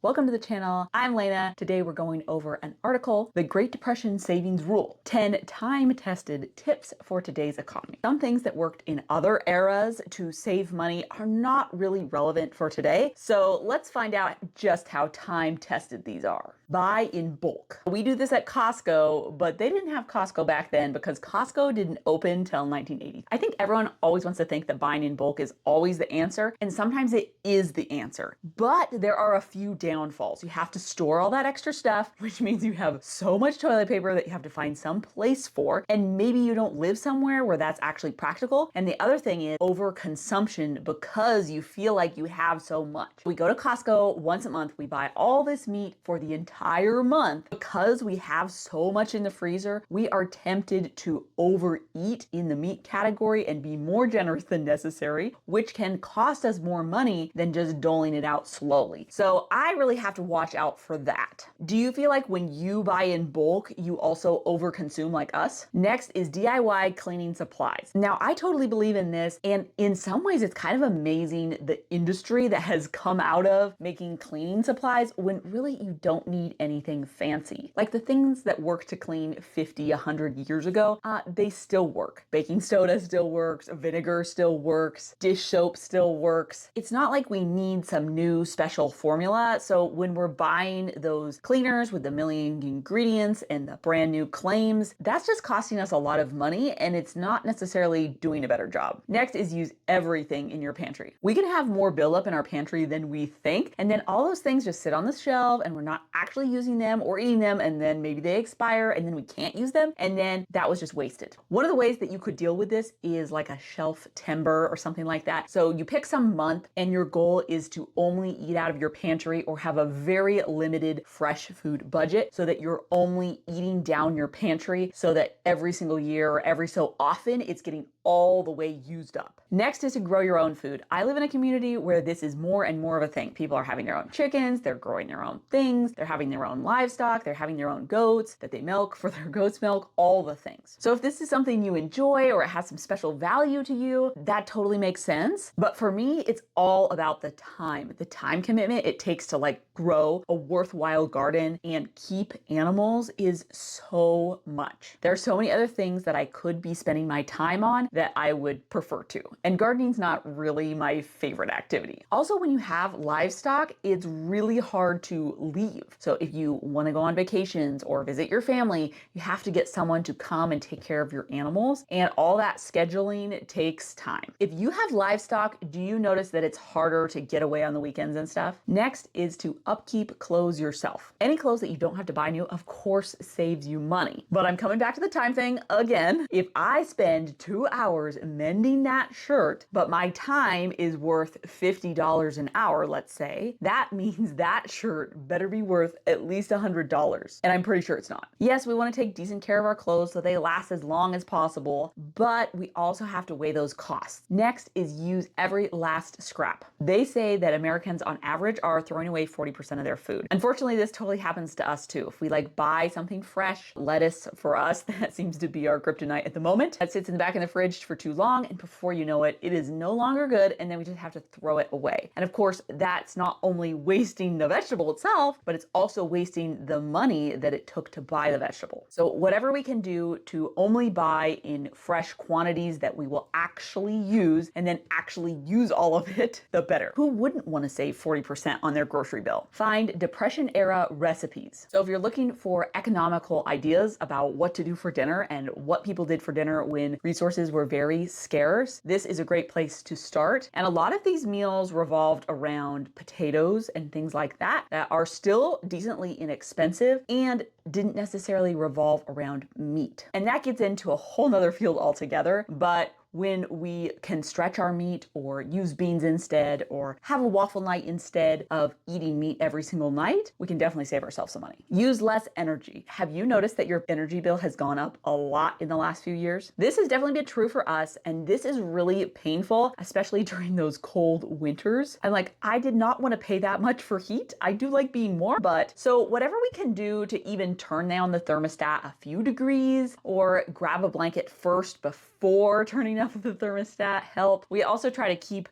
Welcome to the channel. I'm Lena. Today we're going over an article, The Great Depression Savings Rule, 10 time-tested tips for today's economy. Some things that worked in other eras to save money are not really relevant for today. So let's find out just how time-tested these are. Buy in bulk. We do this at Costco, but they didn't have Costco back then because Costco didn't open till 1980. I think everyone always wants to think that buying in bulk is always the answer, and sometimes it is the answer. But there are a few downfalls. You have to store all that extra stuff, which means you have so much toilet paper that you have to find some place for, and maybe you don't live somewhere where that's actually practical. And the other thing is overconsumption because you feel like you have so much. We go to Costco once a month, we buy all this meat for the entire month. Because we have so much in the freezer, we are tempted to overeat in the meat category and be more generous than necessary, which can cost us more money than just doling it out slowly. So I really have to watch out for that. Do you feel like when you buy in bulk, you also overconsume like us? Next is DIY cleaning supplies. Now, I totally believe in this, and in some ways it's kind of amazing the industry that has come out of making cleaning supplies when really you don't need anything fancy. Like the things that work to clean 50, 100 years ago, they still work. Baking soda still works, vinegar still works, dish soap still works. It's not like we need some new special formula. So when we're buying those cleaners with the million ingredients and the brand new claims, that's just costing us a lot of money and it's not necessarily doing a better job. Next is use everything in your pantry. We can have more buildup in our pantry than we think, and then all those things just sit on the shelf and we're not actually using them or eating them, and then maybe they expire and then we can't use them, and then that was just wasted. One of the ways that you could deal with this is like a shelf timber or something like that. So you pick some month and your goal is to only eat out of your pantry or have a very limited fresh food budget so that you're only eating down your pantry so that every single year or every so often it's getting all the way used up. Next is to grow your own food. I live in a community where this is more and more of a thing. People are having their own chickens, they're growing their own things, they're having their own livestock, they're having their own goats that they milk for their goat's milk, all the things. So if this is something you enjoy or it has some special value to you, that totally makes sense. But for me, it's all about the time commitment it takes to like grow a worthwhile garden and keep animals is so much. There are so many other things that I could be spending my time on that I would prefer to. And gardening's not really my favorite activity. Also, when you have livestock, it's really hard to leave. So if you want to go on vacations or visit your family, you have to get someone to come and take care of your animals. And all that scheduling takes time. If you have livestock, do you notice that it's harder to get away on the weekends and stuff? Next is to upkeep clothes yourself. Any clothes that you don't have to buy new, of course, saves you money. But I'm coming back to the time thing again. If I spend 2 hours mending that shirt, but my time is worth $50 an hour, let's say, that means that shirt better be worth at least $100. And I'm pretty sure it's not. Yes, we want to take decent care of our clothes so they last as long as possible, but we also have to weigh those costs. Next is use every last scrap. They say that Americans on average are throwing away 40% of their food. Unfortunately, this totally happens to us too. If we like buy something fresh, lettuce for us, that seems to be our kryptonite at the moment. That sits in the back of the fridge for too long, and before you know it, it is no longer good, and then we just have to throw it away. And of course, that's not only wasting the vegetable itself, but it's also wasting the money that it took to buy the vegetable. So whatever we can do to only buy in fresh quantities that we will actually use and then actually use all of it, the better. Who wouldn't want to save 40% on their grocery bill? Find Depression era recipes. So if you're looking for economical ideas about what to do for dinner and what people did for dinner when resources were very scarce, this is a great place to start. And a lot of these meals revolved around potatoes and things like that are still decently inexpensive and didn't necessarily revolve around meat. And that gets into a whole nother field altogether, but when we can stretch our meat or use beans instead or have a waffle night instead of eating meat every single night, we can definitely save ourselves some money. Use less energy. Have you noticed that your energy bill has gone up a lot in the last few years? This has definitely been true for us, and this is really painful, especially during those cold winters. And like, I did not want to pay that much for heat. I do like being warm, but so whatever we can do to even turn down the thermostat a few degrees or grab a blanket first before turning off of the thermostat help. We also try to keep,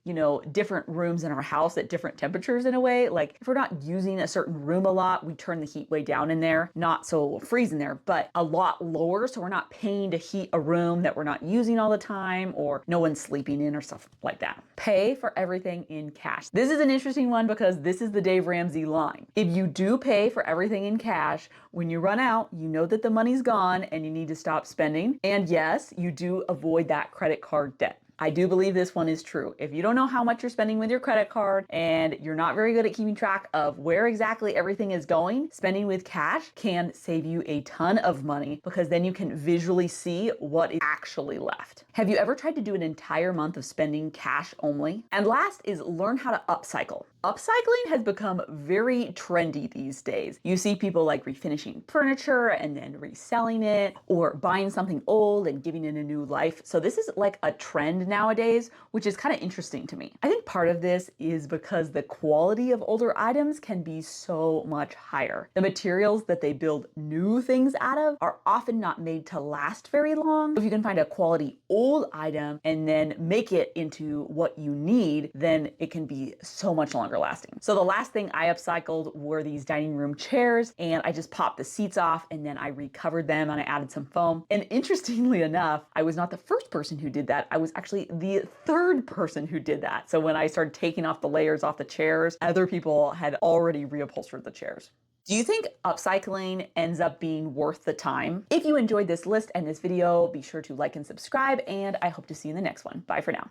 different rooms in our house at different temperatures in a way. Like if we're not using a certain room a lot, we turn the heat way down in there, not so it will freeze in there, but a lot lower. So we're not paying to heat a room that we're not using all the time or no one's sleeping in or stuff like that. Pay for everything in cash. This is an interesting one because this is the Dave Ramsey line. If you do pay for everything in cash, when you run out, you know that the money's gone and you need to stop spending. And yes, you do avoid that credit card debt. I do believe this one is true. If you don't know how much you're spending with your credit card and you're not very good at keeping track of where exactly everything is going, spending with cash can save you a ton of money because then you can visually see what is actually left. Have you ever tried to do an entire month of spending cash only? And last is learn how to upcycle. Upcycling has become very trendy these days. You see people like refinishing furniture and then reselling it or buying something old and giving it a new life. So this is like a trend nowadays, which is kind of interesting to me. I think part of this is because the quality of older items can be so much higher. The materials that they build new things out of are often not made to last very long. If you can find a quality old item and then make it into what you need, then it can be so much longer lasting. So the last thing I upcycled were these dining room chairs, and I just popped the seats off and then I recovered them and I added some foam. And interestingly enough, I was not the first person who did that. I was actually the third person who did that. So when I started taking off the layers off the chairs, other people had already reupholstered the chairs. Do you think upcycling ends up being worth the time? If you enjoyed this list and this video, be sure to like and subscribe, and I hope to see you in the next one. Bye for now.